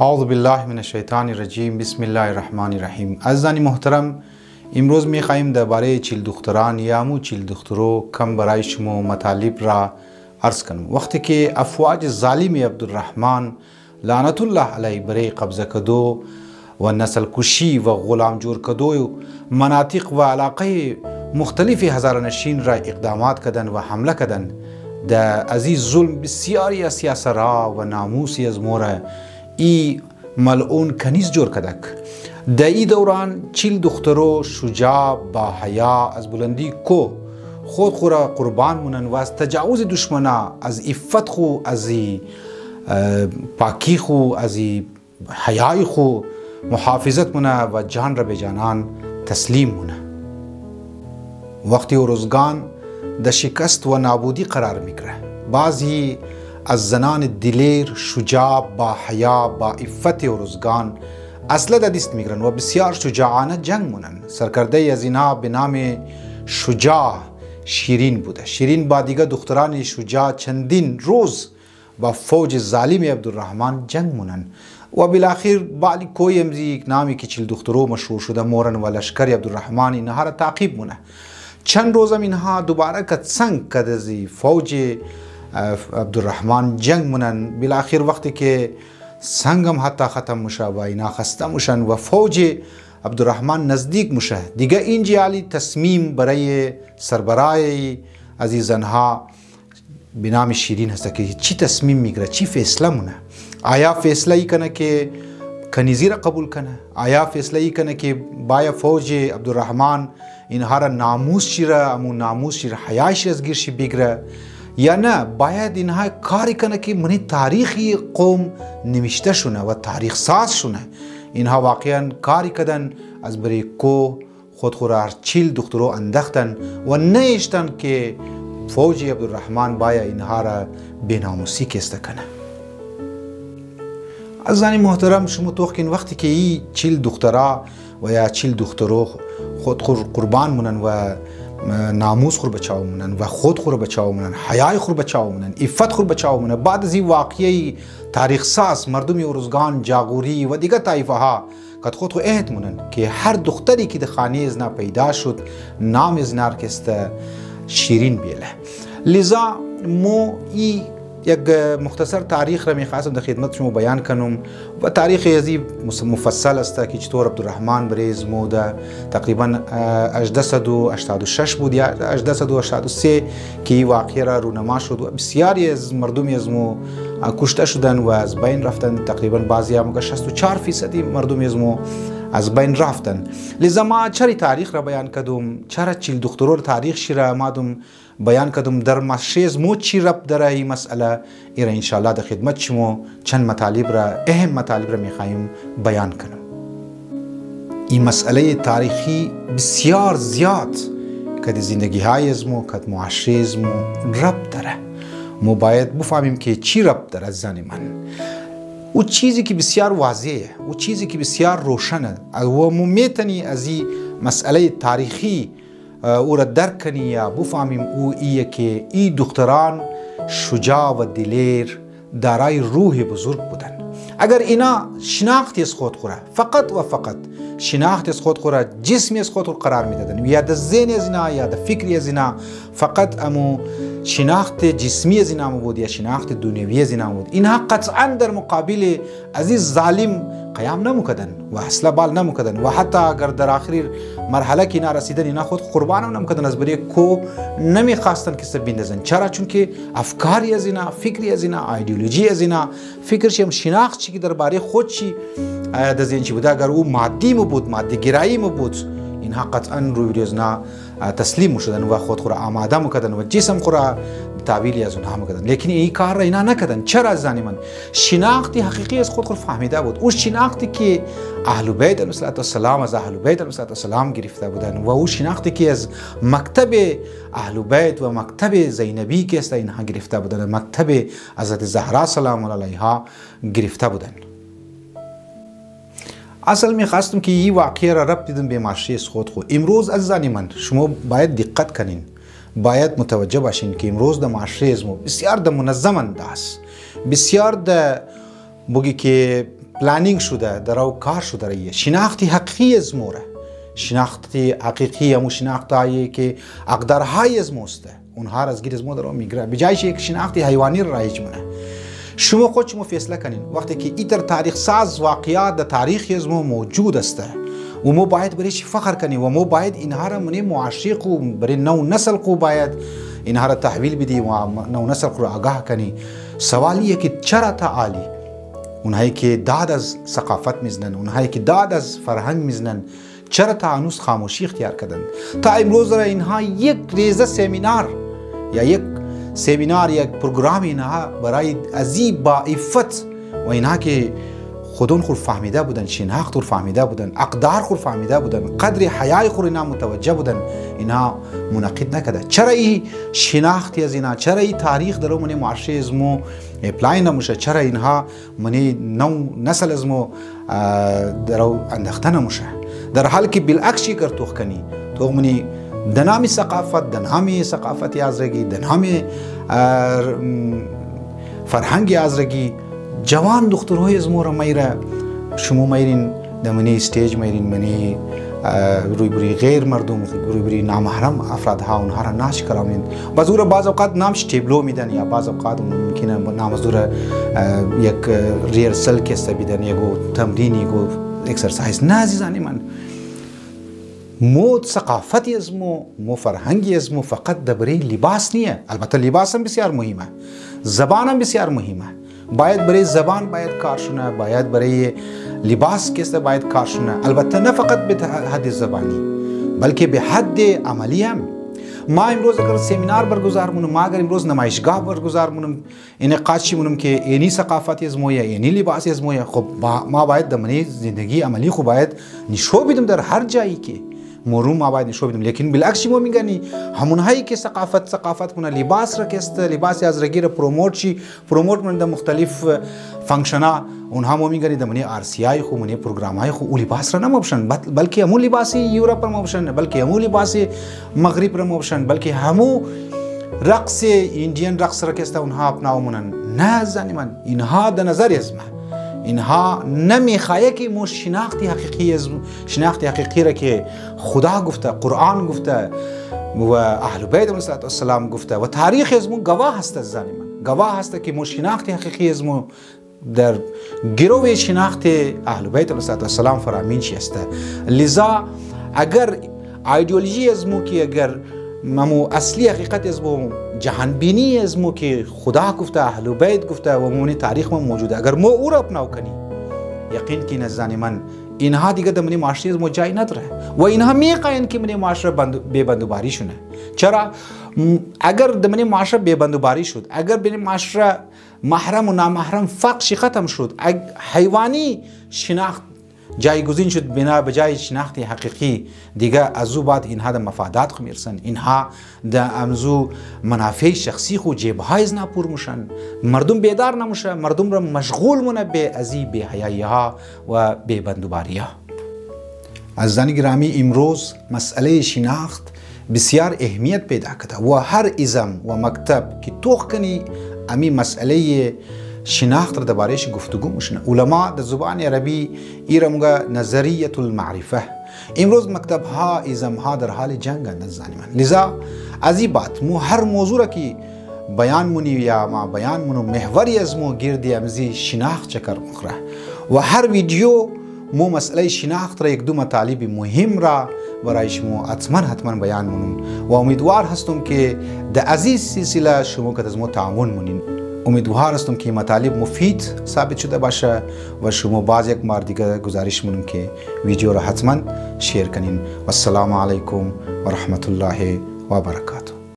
اعوذ بالله من الشیطان الرجیم. بسم الله الرحمن الرحیم. عزیزان محترم، امروز میخواهیم درباره چیل دختران یا مو چیل دخترو کم برای شما مطالب را عرض کنم. وقتی که افواج ظالم عبدالرحمن لعنت الله علیه برای قبضه کدو و نسل کشی و غلام جور کدو مناطق و علاقه مختلف هزارنشین را اقدامات کردن و حمله کردن، در عزیز ظلم بسیاری از سیاسرا و ناموسی از مورا ای ملعون کنیز جور کدک. در ای دوران چیل دخترو شجاع با حیا از بلندی کو خود خورا قربان مونن و از تجاوز دشمنا، از عفت خو، از پاکی خو، از حیای خو محافظت مونه و جان را به جانان تسلیم مونه. وقتی روزگان در شکست و نابودی قرار میگیره، بعضی از زنان دلیر شجاع با حیا با عفت روزگان اصلا در دست میگیرن و بسیار شجاعانه جنگ مونن. سرکرده از اینا به نام شجاع شیرین بوده. شیرین با دیگه دختران شجاع چندین روز با فوج ظالم عبدالرحمن جنگ مونن و بالاخیر بالی کوی امزی نامی که چیل دخترو مشهور شده مورن و لشکر عبدالرحمن اینها را تعقیب مونه. چند روزم اینها دوباره کت سنگ کد از فوج عبدالرحمن جنگ مونن. بالاخیر وقتی که سنگم حتی ختم مشه و اینا خسته مشن و فوج عبدالرحمن نزدیک مشه، دیگه اینجی علی تصمیم برای سربرای عزیزانها به نام شیرین هست که چی تصمیم میگیره، چی فیصله مونه. آیا فیصله ای کنه که کنیزی را قبول کنه؟ آیا فیصله ای کنه که باید فوج عبدالرحمن اینها را ناموس شیره، امون ناموس شیره حیاش از گیرشی بگیره، یا نه باید اینها کاری کنه که منی تاریخی قوم نوشته شونه و تاریخ ساز شونه؟ اینها واقعا کاری کردن از برای کو خود خورا چیل دخترو اندختن و نیشتن که فوج عبدالرحمن باید اینها را بیناموسی کسته کنه. عزیزان محترم، شما توقعین وقتی که این چیل دخترا و یا چیل دخترو خود قربان مونن و ناموس خور بچاو مونن و خود خور بچاو مونن، حیای خور بچاو مونن، عفت خور بچاو مونن، بعد از این واقعی تاریخ ساز مردم ارزگان جاغوری و دیگه طایفه ها که خود خو عهد مونن که هر دختری که در خانه ازنا پیدا شد نام ازنا رکسته شیرین بیله. لذا مو ای یک مختصر تاریخ را میخواستم در خدمت شما بیان کنم و تاریخ ازی مفصل است که چطور عبدالرحمن بریز موده تقریبا 1886 بود یا 1883 که این واقعه را رونما شد و بسیاری از مردمی از مو کشته شدن و از بین رفتن. تقریبا بعضی هم 64% مردمی از مو از بین رفتن. لذا ما چرا تاریخ را بیان کردم، چرا چیل دخترو تاریخ شی را مادم بیان کردم، در مشیز مو چی رب داره این مسئله ایره انشاءالله در خدمت شما چند مطالب را اهم مطالب را میخوایم بیان کنم. این مسئله تاریخی بسیار زیاد که در زندگی های از مو که معاشره از مو رب داره. مو باید بفهمیم که چی رب داره از زن من. او چیزی که بسیار واضحه، او چیزی که بسیار روشنه و مو میتونی از این مسئله تاریخی او را درک کنی یا بفهمیم او ایه که ای دختران شجاع و دلیر دارای روح بزرگ بودن. اگر اینا شناختی از خود خوره، فقط و فقط شناخت از خود خوره، جسمی از خود خور قرار میدادن یا در ذهن از اینا یا در فکری از اینا فقط امو شناخت جسمی از اینا بود یا شناخت دنیوی از اینا بود، اینها قطعا در مقابل عزیز ظالم قیام نموکدن و اصلا بال نموکدن و حتی اگر در آخری مرحله که اینا رسیدن اینا خود قربان هم نموکدن، از برای کو نمیخواستن که سب بندازن. چرا؟ چون که افکاری از اینا، فکری از اینا، ایدئولوژی از اینا، فکرش هم شناخت چی که درباره خود چی در ذهن چی بوده، اگر او مادی مو بود، مادی گرایی مو بود، اینها قطعا روی روزنا تسلیم شدن و خود خورا آماده میکردن و جسم خورا تعبیلی از اونها میکردن. لیکن این کار را اینا نکردن. چرا؟ از زن من شناختی حقیقی از خود خود فهمیده بود. اون شناختی که اهل بیت علیهم السلام از اهل بیت علیهم السلام گرفته بودن و اون شناختی که از مکتب اهل بیت و مکتب زینبی که است اینها گرفته بودن، مکتب حضرت زهرا سلام الله علیها گرفته بودن. اصل میخواستم که این واقعه را ربط دیدم به معاشره خود خود. امروز عزیزان من شما باید دقت کنین، باید متوجه باشین که امروز در معاشره ما بسیار در منظم انداز، بسیار در بگی که پلانینگ شده در او کار شده رایه. شناخت حقیقی از موره، شناخت حقیقی همون شناخت هایی که اقدارهای از موسته اونها را از گیر از مو در او میگره، بجایش یک شناخت حیوانی رایج مونه. شما خود شما فیصله کنین وقتی که ایتر تاریخ ساز واقعیات در تاریخ از مو موجود است و ما باید برایش فخر کنیم و ما باید اینها را منی معاشق و برای نو نسل کو باید اینها را تحویل بدیم و نو نسل کو را آگاه کنی. سوالیه که چرا تعالی اونهایی که داد از ثقافت میزنن، اونهایی که داد از فرهنگ میزنن، چرا تا هنوز خاموشی اختیار کردن؟ تا امروز را اینها یک ریزه سمینار یا یک سمینار یک پروگرام اینها برای ازی با عفت و اینها که خودون خود فهمیده بودن، شناخت خود فهمیده بودن، اقدار خود فهمیده بودن، قدر حیای خود اینا متوجه بودن، اینها منعقد نکرده. چرا این شناختی از اینا، چرا این تاریخ در من معاشره از مو اپلای نموشه، چرا اینها منی نو نسل از مو در انداخته نموشه؟ در حالی که بالعکس کر توخ کنی تو منی دنامی ثقافت، دنامی ثقافتی ازرگی، دنامی فرهنگی ازرگی جوان دخترهای از مو را میره شما میرین دمنی استیج میرین منی روی بری غیر مردم، روی بری نامحرم افرادها اونها را ناش کرامین. بعض اوقات نامش تبلو میدن یا بعض اوقات ممکنه نام از یک ریهرسل کسته بیدن، یکو تمرین، یکو اکسرسایز. نه عزیزانی من، مو ثقافتی از مو فرهنگی از مو فقط دبری لباس نیه. البته لباس هم بسیار مهمه، زبان هم بسیار مهمه. باید برای زبان باید کار شونه، باید برای لباس کسته باید کار شونه. البته نه فقط به حد زبانی بلکه به حد عملی هم. ما امروز اگر سمینار برگزار مونم، ما اگر امروز نمایشگاه برگزار مونم، انعقاد چی مونم که اینی ثقافتی از مویه، اینی لباسی از مویه، خب ما باید دمنی زندگی عملی خو باید نشو بدیم در هر جایی که مورو ما باید نشو بدیم. لیکن بالعکس ما میگنی همون هایی که ثقافت کنه لباس را کسته، لباسی از رگیر پروموت من در مختلف فانکشنا اونها ما میگنی دمنی آرسیای خو منی پروگرام های خو لباس را نموشن، بلکه همون لباسی یورپ را مبشن، بلکه همون لباسی مغرب را مبشن، بلکه همون رقص ایندین رقص را کسته اونها اپناومونن. نه زنی من، اینها در نظر از من اینها نمیخواه که مو شناختی حقیقی را که خدا گفته، قرآن گفته و اهل بیت علیهم السلام گفته و تاریخ از مو گواه هست. زنی من گواه هست که مو شناختی حقیقی از مو در گروه شناخت اهل بیت علیهم السلام فرامین شسته. لذا اگر ایدئولوژی از مو که اگر مو اصلی حقیقت از مو جهانبینی از مو که خدا گفته، اهل بیت گفته و مونی تاریخ ما موجوده، اگر ما او را اپناو کنی یقین کی نزانی من اینها دیگه دمنی معاشره از مو جای نداره و اینها میقاین که منی معاشره بے بندوباری شونه. چرا؟ اگر دمنی معاشره بے بندوباری شد، اگر بین معاشره محرم و نامحرم فرقش ختم شد، حیوانی شناخت جایگزین شد بنا به جای شناخت حقیقی، دیگه از او بعد اینها در مفادات خو میرسن، اینها در امزو منافع شخصی خو جیبهای از نپور موشن، مردم بیدار نموشه، مردم را مشغول مونه به ازی به حیایی ها و به بندوباری ها. عزیزان گرامی، امروز مسئله شناخت بسیار اهمیت پیدا کرده و هر ازم و مکتب که توخ کنی امی مسئله شناخت را دربارهش گفتگو میشنه. علما در زبان عربی ایرا مگه نظریه المعرفه. امروز مکتب ها ازم ها در حال جنگند زنی من. لذا از این بات مو هر موضوع را که بیان مونی یا ما بیان مونو محوری از مو گردی امزی شناخت چکر مخره و هر ویدیو مو مسئله شناخت را یک دو مطالب مهم را برایش مو حتما بیان مونم و امیدوار هستم که در عزیز سلسله شما که از مو تعاون مونین. امیدوار هستم که مطالب مفید ثابت شده باشه و شما باز یک بار دیگه گزارش مونم که ویدیو را حتما شیر کنین. و السلام علیکم و رحمت الله و برکاته.